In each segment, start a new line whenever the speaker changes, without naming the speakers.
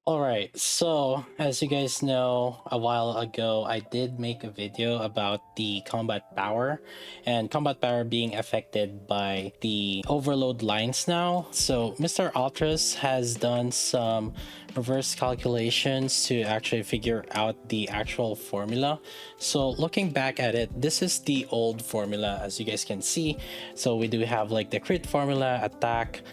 Alright, so as you guys know, a while ago I did make a video about the combat power and combat power being affected by the overload lines now. So Mr. Ultras has done some reverse calculations to actually figure out the actual formula. So looking back at it, this is the old formula as you guys can see. So we do have like the crit formula, attack,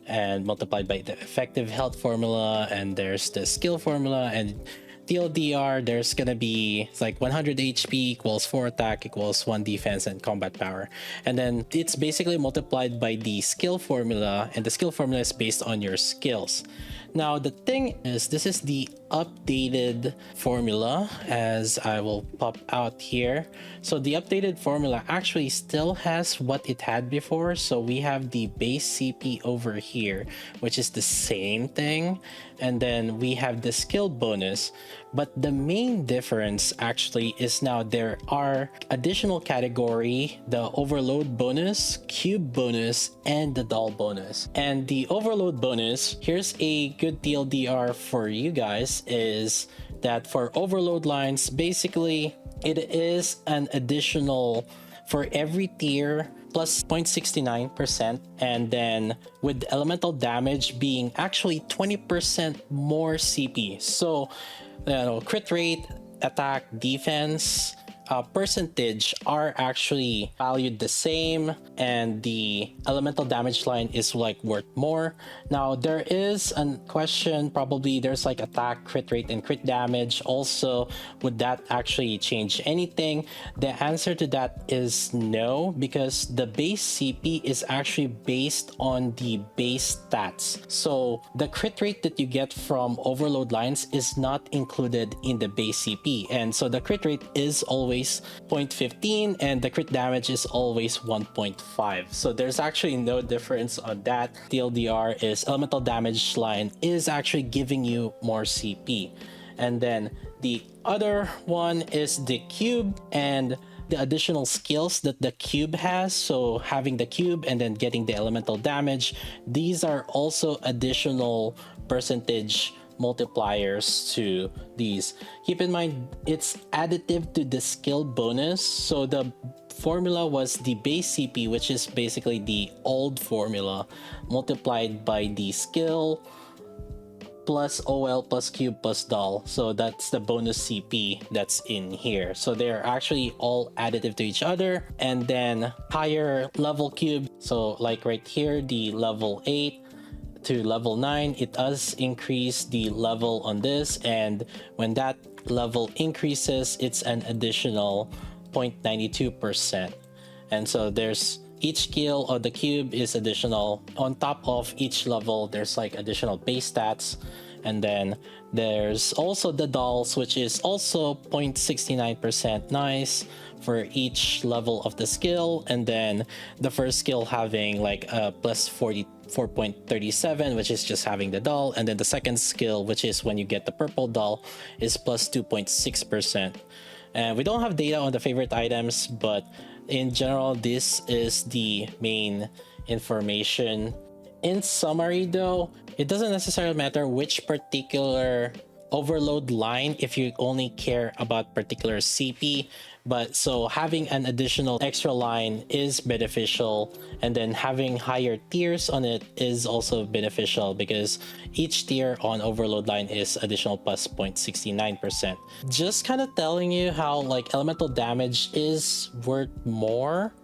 and multiplied by the effective health formula, and there's the skill formula, and TLDR, there's gonna be like 100 HP equals 4 attack equals 1 defense and combat power. And then it's basically multiplied by the skill formula, and the skill formula is based on your skills. Now, the thing is, this is the updated formula, as I will pop out here. So the updated formula actually still has what it had before. So we have the base CP over here, which is the same thing. And then we have the skill bonus. But the main difference actually is now there are additional category, the overload bonus, cube bonus, and the doll bonus. And the overload bonus, here's a good TLDR for you guys, is that for overload lines, basically it is an additional for every tier plus 0.69%, and then with elemental damage being actually 20% more CP. So crit rate, attack, defense, percentage are actually valued the same, and the elemental damage line is like worth more. Now there is a question, probably there's like attack, crit rate, and crit damage also. Would that actually change anything? The answer to that is no, because the base CP is actually based on the base stats. So the crit rate that you get from overload lines is not included in the base CP, and so the crit rate is always 0.15 and the crit damage is always 1.5. So there's actually no difference on that. TLDR is elemental damage line is actually giving you more CP. And then the other one is the cube and the additional skills that the cube has. So having the cube and then getting the elemental damage, these are also additional percentage multipliers to these. Keep in mind, it's additive to the skill bonus. So the formula was the base CP, which is basically the old formula, multiplied by the skill plus OL plus cube plus doll. So that's the bonus CP that's in here. So they're actually all additive to each other. And then higher level cube, so like right here, the level 8 to level 9, it does increase the level on this, and when that level increases, it's an additional 0.92%. And so there's each skill of the cube is additional on top of each level. There's like additional base stats, and then there's also the dolls, which is also 0.69% nice for each level of the skill. And then the first skill having like a plus 4.37, which is just having the doll, and then the second skill, which is when you get the purple doll, is plus 2.6%. And we don't have data on the favorite items, but in general, this is the main information. In summary though, it doesn't necessarily matter which particular overload line if you only care about particular CP, but so having an additional extra line is beneficial, and then having higher tiers on it is also beneficial because each tier on overload line is additional plus 0.69%. Just kind of telling you how like elemental damage is worth more.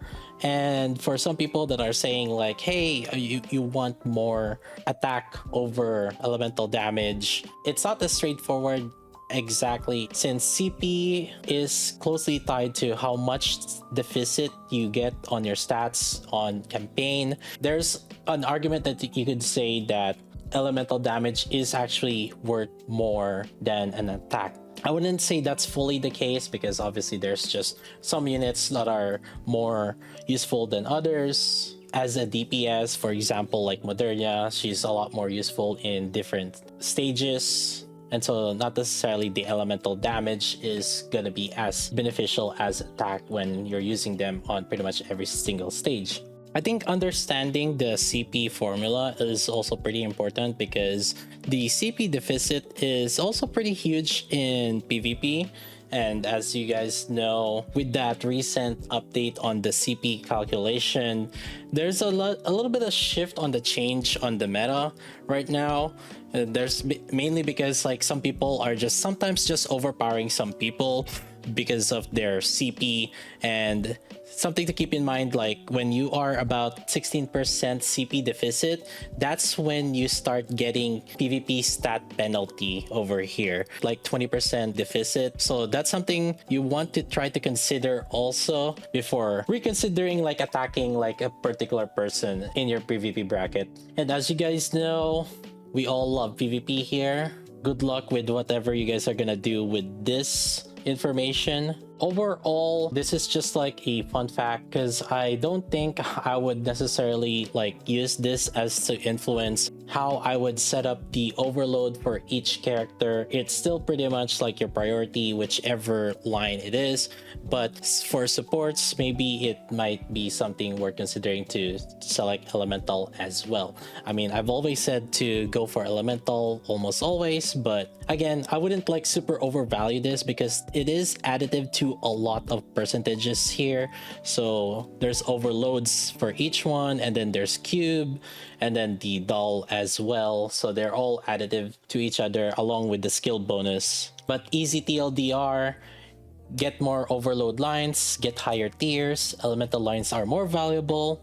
And for some people that are saying like, hey, you want more attack over elemental damage, it's not as straightforward exactly, since CP is closely tied to how much deficit you get on your stats on campaign. There's an argument that you could say that elemental damage is actually worth more than an attack. I wouldn't say that's fully the case, because obviously there's just some units that are more useful than others. As a DPS, for example, like Moderna, she's a lot more useful in different stages. And so not necessarily the elemental damage is gonna be as beneficial as attack when you're using them on pretty much every single stage. I think understanding the CP formula is also pretty important because the CP deficit is also pretty huge in PvP. And as you guys know, with that recent update on the CP calculation, there's a little bit of shift on the change on the meta right now. There's mainly because like some people are just sometimes just overpowering some people because of their CP. And something to keep in mind, like when you are about 16% CP deficit, that's when you start getting PvP stat penalty over here, like 20% deficit. So that's something you want to try to consider also before reconsidering like attacking like a particular person in your PvP bracket. And as you guys know, we all love PvP here. Good luck with whatever you guys are gonna do with this information. Overall, this is just like a fun fact because I don't think I would necessarily like use this as to influence how I would set up the overload for each character. It's still pretty much like your priority, whichever line it is. But for supports, maybe it might be something we're considering to select elemental as well. I mean, I've always said to go for elemental almost always, but again, I wouldn't like super overvalue this because it is additive to a lot of percentages here. So there's overloads for each one, and then there's cube, and then the doll as well. So they're all additive to each other along with the skill bonus. But easy TLDR, get more overload lines, get higher tiers, elemental lines are more valuable,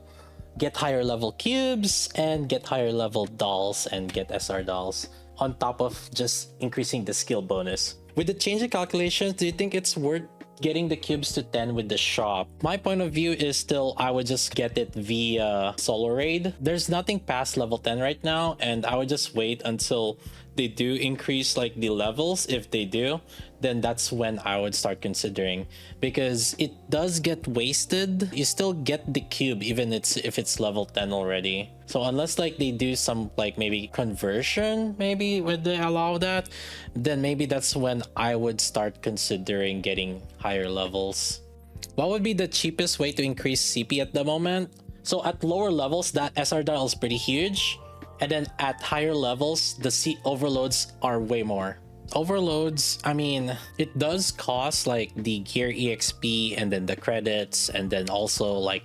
get higher level cubes, and get higher level dolls and get SR dolls on top of just increasing the skill bonus. With the change in calculations, do you think it's worth getting the cubes to 10 with the shop? My point of view is still I would just get it via solo raid. There's nothing past level 10 right now, and I would just wait until they do increase like the levels. If they do, then that's when I would start considering, because it does get wasted. You still get the cube even if it's level 10 already. So unless like they do some like maybe conversion, maybe would they allow that, then maybe that's when I would start considering getting higher levels. What would be the cheapest way to increase CP at the moment? So at lower levels, that SR dial is pretty huge. And then at higher levels, the C overloads are way more. Overloads, I mean, it does cost like the gear EXP and then the credits and then also like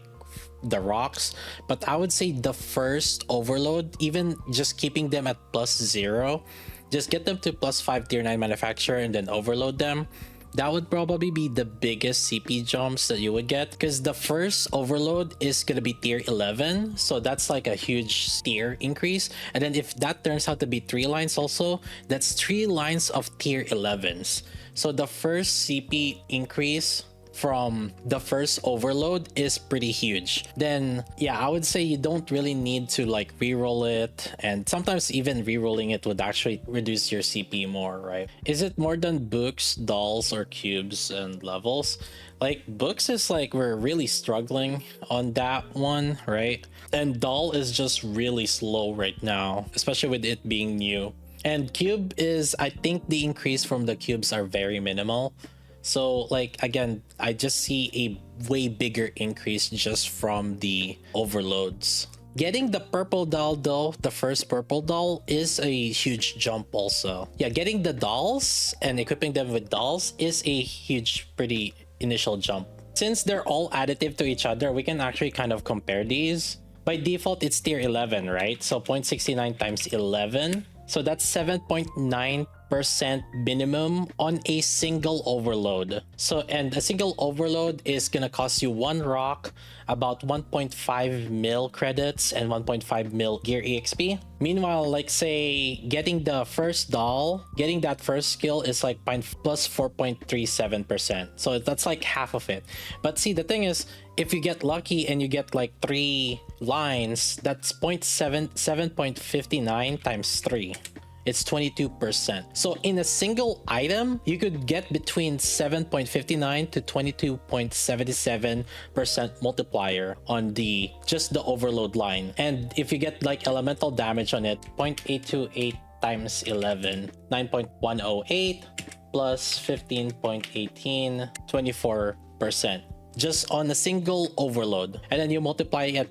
the rocks, but I would say the first overload, even just keeping them at +0, just get them to +5 tier 9 manufacturer and then overload them. That would probably be the biggest CP jumps that you would get, because the first overload is gonna be tier 11, so that's like a huge tier increase. And then if that turns out to be 3 lines also, that's 3 lines of tier 11s. So the first CP increase from the first overload is pretty huge. Then yeah, I would say you don't really need to like reroll it, and sometimes even rerolling it would actually reduce your CP more, right? Is it more than books, dolls, or cubes and levels? Like books is like we're really struggling on that one, right? And doll is just really slow right now, especially with it being new. And cube is, I think the increase from the cubes are very minimal. So like again, I just see a way bigger increase just from the overloads. Getting the purple doll though, the first purple doll, is a huge jump also. Yeah, getting the dolls and equipping them with dolls is a huge, pretty initial jump. Since they're all additive to each other, we can actually kind of compare these. By default, it's tier 11, right? So 0.69 times 11. So that's 7.9% minimum on a single overload. So, and a single overload is gonna cost you 1 rock, about 1.5 mil credits, and 1.5 mil gear EXP. Meanwhile, like say getting the first doll, getting that first skill is like plus 4.37%. So that's like half of it. But see, the thing is, if you get lucky and you get like 3 lines, that's 7.59 times 3. It's 22%. So in a single item, you could get between 7.59 to 22.77% multiplier on the just the overload line. And if you get like elemental damage on it, 0.828 times 11, 9.108 plus 15.18, 24%. just on a single overload, and then you multiply it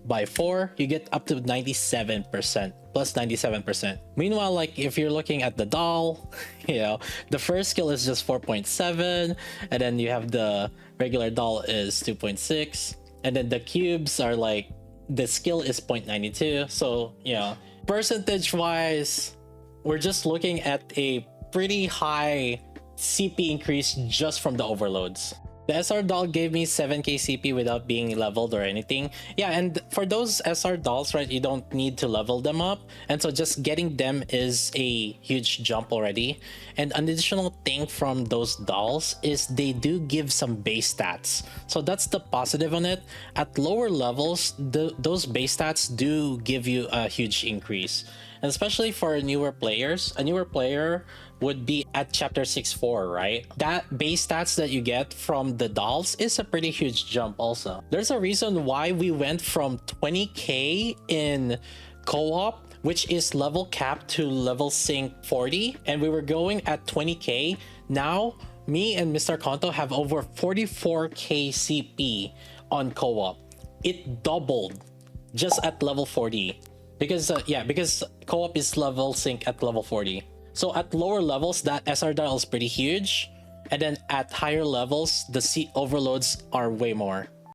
by 4, you get up to 97%, plus 97%. Meanwhile, like if you're looking at the doll, you know, the first skill is just 4.7, and then you have the regular doll is 2.6, and then the cubes are like, the skill is 0.92. So, you know, percentage wise, we're just looking at a pretty high CP increase just from the overloads. The SR doll gave me 7k CP without being leveled or anything. Yeah, and for those SR dolls, right, you don't need to level them up. And so just getting them is a huge jump already. And an additional thing from those dolls is they do give some base stats. So that's the positive on it. At lower levels, those base stats do give you a huge increase. And especially for newer players, a newer player would be at chapter 6-4, right? That base stats that you get from the dolls is a pretty huge jump also. There's a reason why we went from 20k in co-op, which is level cap, to level sync 40, and we were going at 20k. Now, me and Mr. Kanto have over 44k CP on co-op. It doubled just at level 40. Because because co-op is level sync at level 40. So at lower levels, that SR dial is pretty huge, and then at higher levels, the C overloads are way more.